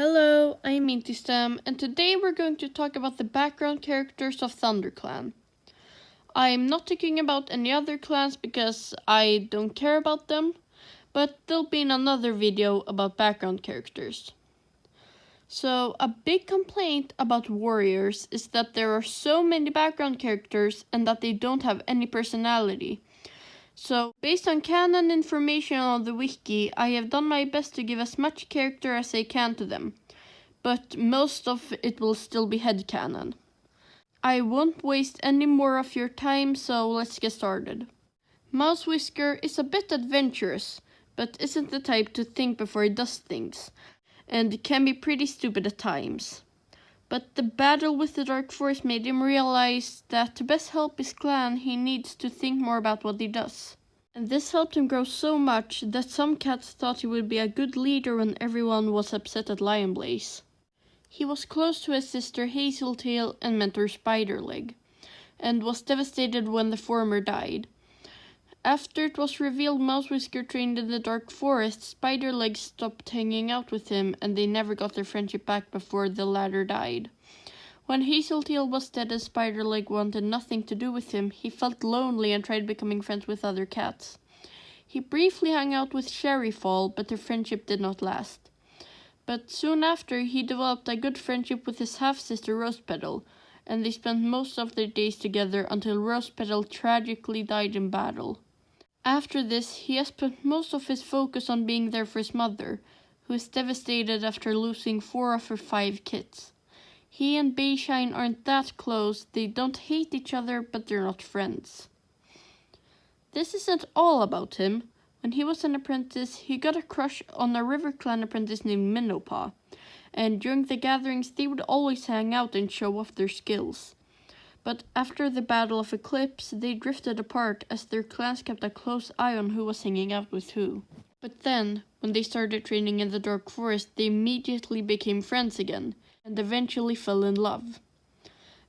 Hello, I'm Minty and today we're going to talk about the background characters of ThunderClan. I'm not talking about any other clans because I don't care about them, but there'll be another video about background characters. So, a big complaint about warriors is that there are so many background characters and that they don't have any personality. So, based on canon information on the wiki, I have done my best to give as much character as I can to them, but most of it will still be headcanon. I won't waste any more of your time, so let's get started. Mouse Whisker is a bit adventurous, but isn't the type to think before he does things, and can be pretty stupid at times. But the battle with the Dark Force made him realize that to best help his clan, he needs to think more about what he does. And this helped him grow so much that some cats thought he would be a good leader when everyone was upset at Lionblaze. He was close to his sister Hazeltail and mentor Spiderleg, and was devastated when the former died. After it was revealed Mouse Whisker trained in the Dark Forest, Spiderleg stopped hanging out with him, and they never got their friendship back before the latter died. When Hazeltail was dead and Spiderleg wanted nothing to do with him, he felt lonely and tried becoming friends with other cats. He briefly hung out with Cherie, but their friendship did not last. But soon after, he developed a good friendship with his half-sister Rosepetal, and they spent most of their days together until Rosepetal tragically died in battle. After this, he has put most of his focus on being there for his mother, who is devastated after losing 4 of her 5 kids. He and Bayshine aren't that close, they don't hate each other, but they're not friends. This isn't all about him. When he was an apprentice, he got a crush on a River Clan apprentice named Minnowpaw, and during the gatherings they would always hang out and show off their skills. But after the Battle of Eclipse, they drifted apart as their clans kept a close eye on who was hanging out with who. But then, when they started training in the Dark Forest, they immediately became friends again, and eventually fell in love.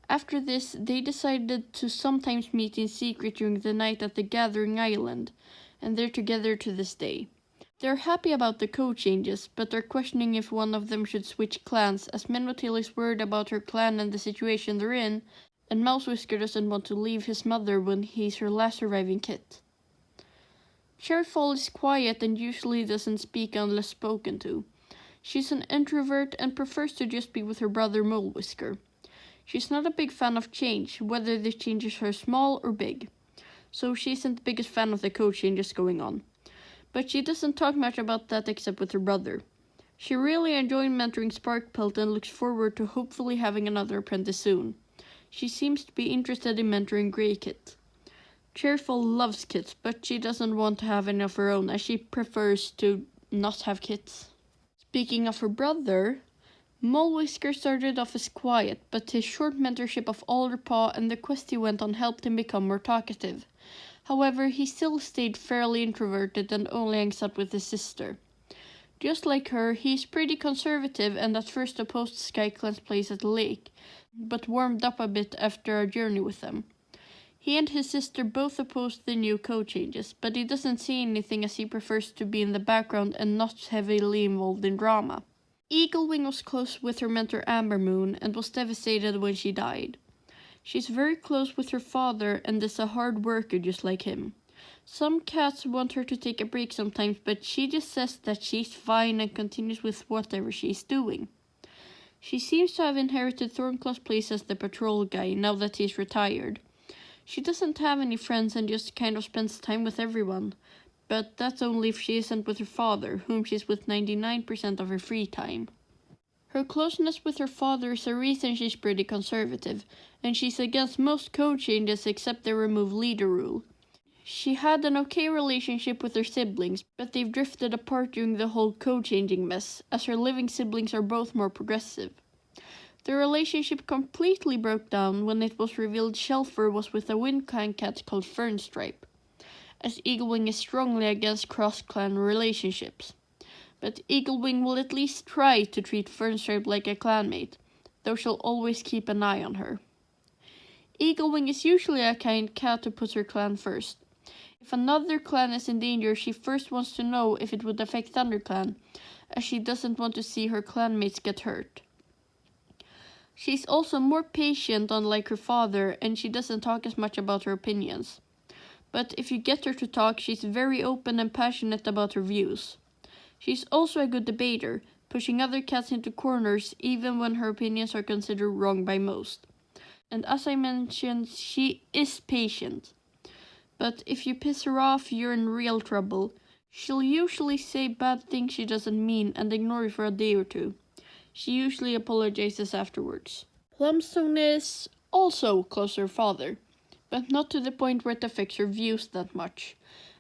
After this, they decided to sometimes meet in secret during the night at the Gathering Island, and they're together to this day. They're happy about the code changes, but are questioning if one of them should switch clans, as Minnowtail is worried about her clan and the situation they're in, and Mouse Whisker doesn't want to leave his mother when he's her last surviving kit. Cherie is quiet and usually doesn't speak unless spoken to. She's an introvert and prefers to just be with her brother Mole Whisker. She's not a big fan of change, whether the changes are small or big, so she isn't the biggest fan of the code changes going on. But she doesn't talk much about that except with her brother. She really enjoyed mentoring Sparkpelt and looks forward to hopefully having another apprentice soon. She seems to be interested in mentoring Grey Kit. Cherie loves kits, but she doesn't want to have any of her own, as she prefers to not have kits. Speaking of her brother, Mole Whisker started off as quiet, but his short mentorship of Alderpaw and the quest he went on helped him become more talkative. However, he still stayed fairly introverted and only hangs out with his sister. Just like her, he's pretty conservative and at first opposed SkyClan's place at the lake, but warmed up a bit after a journey with them. He and his sister both opposed the new code changes, but he doesn't see anything as he prefers to be in the background and not heavily involved in drama. Eaglewing was close with her mentor Amber Moon and was devastated when she died. She's very close with her father and is a hard worker just like him. Some cats want her to take a break sometimes, but she just says that she's fine and continues with whatever she's doing. She seems to have inherited Thornclaw's place as the patrol guy now that he's retired. She doesn't have any friends and just kind of spends time with everyone, but that's only if she isn't with her father, whom she's with 99% of her free time. Her closeness with her father is a reason she's pretty conservative, and she's against most code changes except the remove leader rule. She had an okay relationship with her siblings, but they've drifted apart during the whole code changing mess, as her living siblings are both more progressive. The relationship completely broke down when it was revealed Shelfer was with a Wind Clan cat called Fernstripe, as Eaglewing is strongly against cross-clan relationships. But Eaglewing will at least try to treat Fernstripe like a clanmate, though she'll always keep an eye on her. Eaglewing is usually a kind cat who puts her clan first. If another clan is in danger, she first wants to know if it would affect ThunderClan, as she doesn't want to see her clanmates get hurt. She's also more patient, unlike her father, and she doesn't talk as much about her opinions. But if you get her to talk, she's very open and passionate about her views. She's also a good debater, pushing other cats into corners even when her opinions are considered wrong by most. And as I mentioned, she is patient. But if you piss her off, you're in real trouble. She'll usually say bad things she doesn't mean and ignore you for a day or two. She usually apologizes afterwards. Plumstone is also close to her father, but not to the point where it affects her views that much,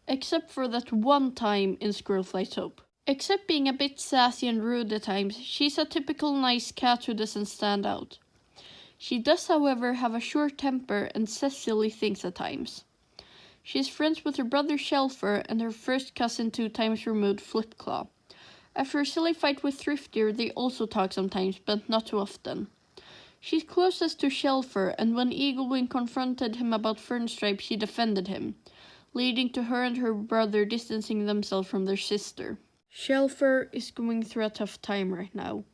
except for that one time in Squirrel Flies Hope. Except being a bit sassy and rude at times, she's a typical nice cat who doesn't stand out. She does, however, have a short temper and says silly things at times. She is friends with her brother Shelfer and her first cousin 2 times removed Flipclaw. After a silly fight with Thriftier, they also talk sometimes, but not too often. She's closest to Shelfer, and when Eaglewing confronted him about Fernstripe, she defended him, leading to her and her brother distancing themselves from their sister. Shelfer is going through a tough time right now.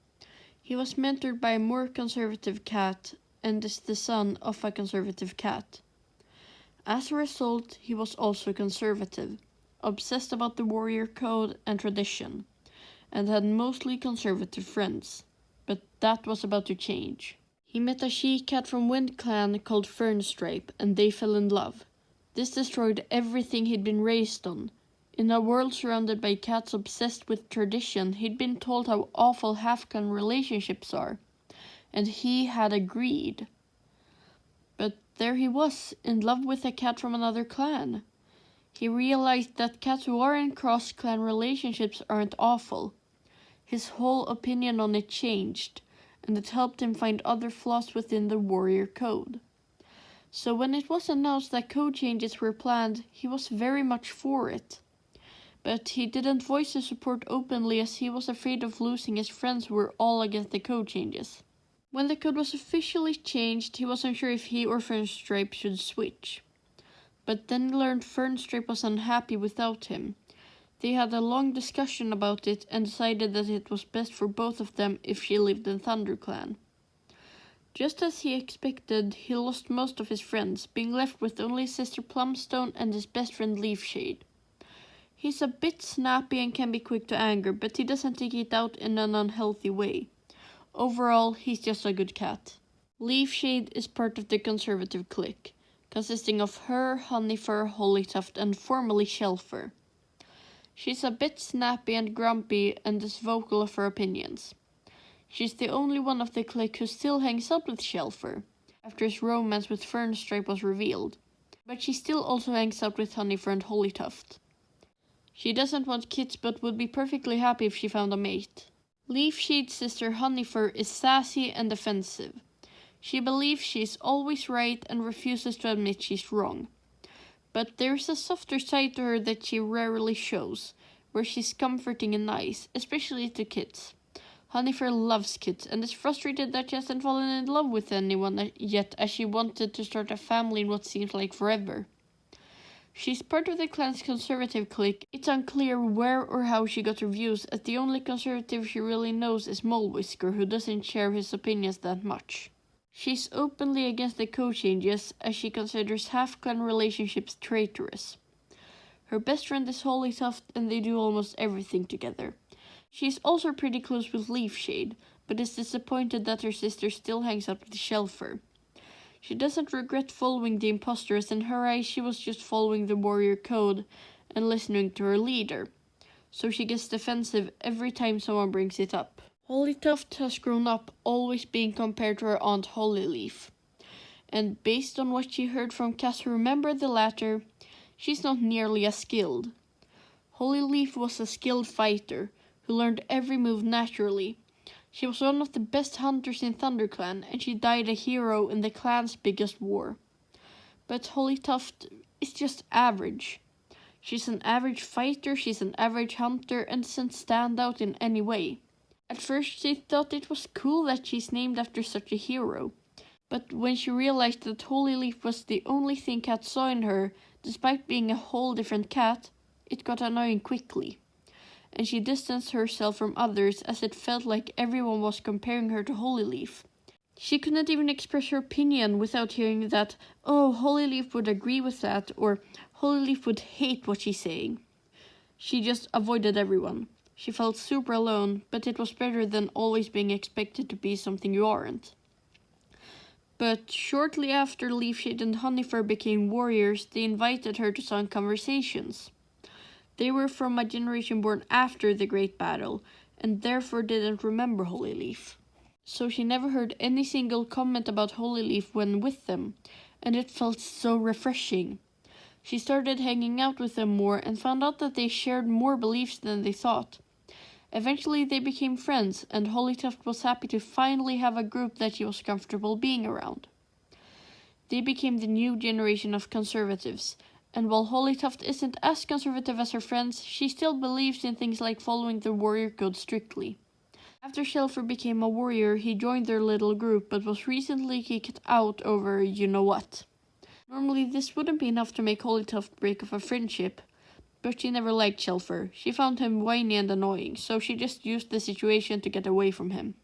He was mentored by a more conservative cat and is the son of a conservative cat. As a result, he was also conservative, obsessed about the warrior code and tradition, and had mostly conservative friends. But that was about to change. He met a she-cat from Wind Clan called Fernstripe, and they fell in love. This destroyed everything he'd been raised on. In a world surrounded by cats obsessed with tradition, he'd been told how awful half-clan relationships are, and he had agreed. But there he was, in love with a cat from another clan. He realized that cats who are in cross-clan relationships aren't awful. His whole opinion on it changed, and it helped him find other flaws within the warrior code. So when it was announced that code changes were planned, he was very much for it. But he didn't voice his support openly as he was afraid of losing his friends who were all against the code changes. When the code was officially changed, he wasn't sure if he or Fernstripe should switch. But then he learned Fernstripe was unhappy without him. They had a long discussion about it and decided that it was best for both of them if she lived in ThunderClan. Just as he expected, he lost most of his friends, being left with only his sister Plumstone and his best friend Leafshade. He's a bit snappy and can be quick to anger, but he doesn't take it out in an unhealthy way. Overall, he's just a good cat. Leafshade is part of the conservative clique, consisting of her, Honeyfur, Tuft, and formerly Shelfer. She's a bit snappy and grumpy and is vocal of her opinions. She's the only one of the clique who still hangs out with Shelfer, after his romance with Fernstripe was revealed, but she still also hangs out with Honeyfur and Tuft. She doesn't want kids but would be perfectly happy if she found a mate. Leafshade's sister Honeyfur is sassy and defensive. She believes she's always right and refuses to admit she's wrong. But there's a softer side to her that she rarely shows, where she's comforting and nice, especially to kids. Honeyfur loves kids and is frustrated that she hasn't fallen in love with anyone yet, as she wanted to start a family in what seems like forever. She's part of the clan's conservative clique. It's unclear where or how she got her views, as the only conservative she really knows is Whisker, who doesn't share his opinions that much. She's openly against the code changes, as she considers half-clan relationships traitorous. Her best friend is Tuft, and they do almost everything together. She's also pretty close with Leafshade, but is disappointed that her sister still hangs out with Shelfer. She doesn't regret following the imposters. In her eyes, she was just following the warrior code and listening to her leader, so she gets defensive every time someone brings it up. Tuft has grown up always being compared to her aunt Hollyleaf, and based on what she heard from cats who remember the latter, she's not nearly as skilled. Hollyleaf was a skilled fighter who learned every move naturally. She was one of the best hunters in ThunderClan, and she died a hero in the clan's biggest war. But Tuft is just average. She's an average fighter, she's an average hunter, and doesn't stand out in any way. At first she thought it was cool that she's named after such a hero, but when she realized that Hollyleaf was the only thing cats saw in her, despite being a whole different cat, it got annoying quickly. and she distanced herself from others as it felt like everyone was comparing her to Holyleaf. She could not even express her opinion without hearing that, oh, Holyleaf would agree with that, or Holyleaf would hate what she's saying. She just avoided everyone. She felt super alone, but it was better than always being expected to be something you aren't. But shortly after Leafshade and Honeyfur became warriors, they invited her to some conversations. They were from a generation born after the Great Battle, and therefore didn't remember Holyleaf. So she never heard any single comment about Holyleaf when with them, and it felt so refreshing. She started hanging out with them more and found out that they shared more beliefs than they thought. Eventually they became friends, and Tuft was happy to finally have a group that she was comfortable being around. They became the new generation of conservatives, and while Tuft isn't as conservative as her friends, she still believes in things like following the warrior code strictly. After Shelfer became a warrior, he joined their little group, but was recently kicked out over you-know-what. Normally this wouldn't be enough to make Tuft break off a friendship, but she never liked Shelfer. She found him whiny and annoying, so she just used the situation to get away from him.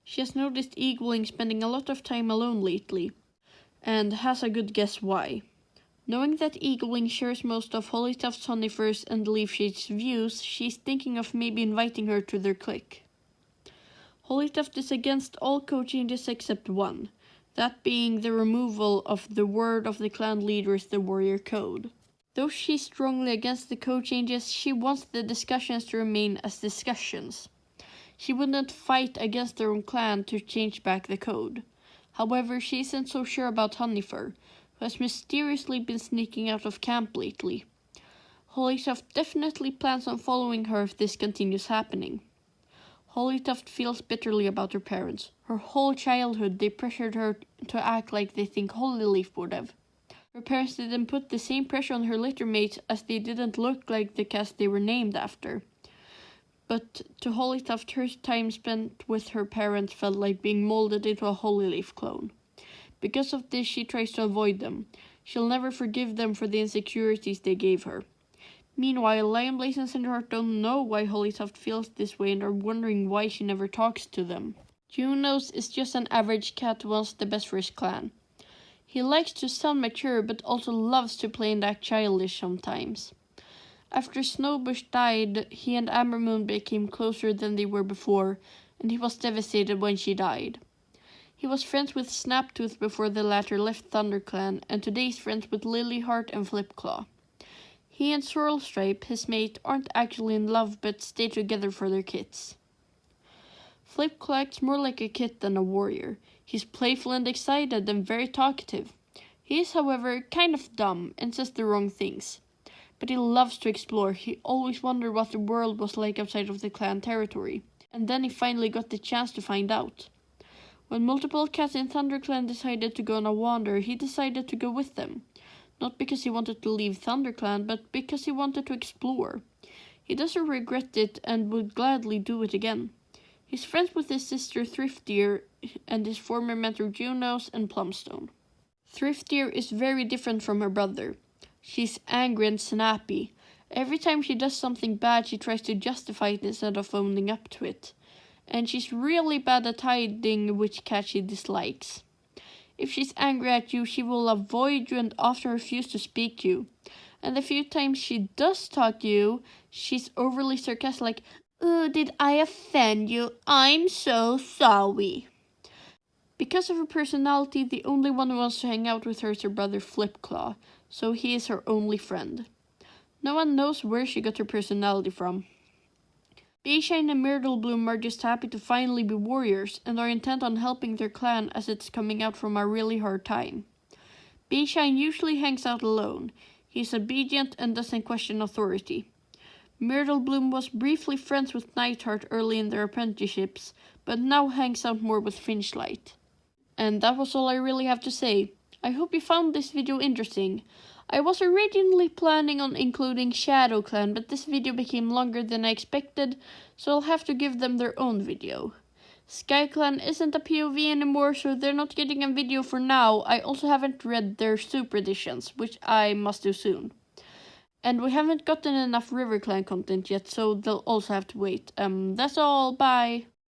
She has noticed Eaglewing spending a lot of time alone lately, and has a good guess why. Knowing that Eaglewing shares most of Tuft's, Honeyfur's, and Leafshade's views, she's thinking of maybe inviting her to their clique. Tuft is against all code changes except one, that being the removal of the word of the clan leaders, the warrior code. Though she's strongly against the code changes, she wants the discussions to remain as discussions. She wouldn't fight against their own clan to change back the code. However, she isn't so sure about Honeyfur, who has mysteriously been sneaking out of camp lately. Tuft definitely plans on following her if this continues happening. Tuft feels bitterly about her parents. Her whole childhood they pressured her to act like they think Holyleaf would have. Her parents didn't put the same pressure on her littermates as they didn't look like the caste they were named after. But to Tuft, her time spent with her parents felt like being molded into a Holyleaf clone. Because of this, she tries to avoid them. She'll never forgive them for the insecurities they gave her. Meanwhile, Lionblaze and Cinderheart don't know why Tuft feels this way and are wondering why she never talks to them. Junos is just an average cat who wants the best for his clan. He likes to sound mature but also loves to play and act childish sometimes. After Snowbush died, he and Ambermoon became closer than they were before, and he was devastated when she died. He was friends with Snaptooth before the latter left ThunderClan, and today is friends with Lilyheart and Flipclaw. He and Swirlstripe, his mate, aren't actually in love but stay together for their kits. Flipclaw acts more like a kid than a warrior. He's playful and excited and very talkative. He is, however, kind of dumb and says the wrong things. But he loves to explore. He always wondered what the world was like outside of the clan territory. And then he finally got the chance to find out. When multiple cats in ThunderClan decided to go on a wander, he decided to go with them. Not because he wanted to leave ThunderClan, but because he wanted to explore. He doesn't regret it and would gladly do it again. He's friends with his sister Thriftier and his former mentor Junos and Plumstone. Thriftier is very different from her brother. She's angry and snappy. Every time she does something bad, she tries to justify it instead of owning up to it. And she's really bad at hiding which cat she dislikes. If she's angry at you, she will avoid you and often refuse to speak to you. And the few times she does talk to you, she's overly sarcastic like, "Oh, did I offend you? I'm so sorry." Because of her personality, the only one who wants to hang out with her is her brother Flipclaw, so he is her only friend. No one knows where she got her personality from. Bayshine and Myrtlebloom are just happy to finally be warriors and are intent on helping their clan as it's coming out from a really hard time. Bayshine usually hangs out alone. He's obedient and doesn't question authority. Myrtlebloom was briefly friends with Nightheart early in their apprenticeships, but now hangs out more with Finchlight. And that was all I really have to say. I hope you found this video interesting. I was originally planning on including Shadow Clan, but this video became longer than I expected, so I'll have to give them their own video. Sky Clan isn't a POV anymore, so they're not getting a video for now. I also haven't read their super editions, which I must do soon. And we haven't gotten enough River Clan content yet, so they'll also have to wait. That's all. Bye.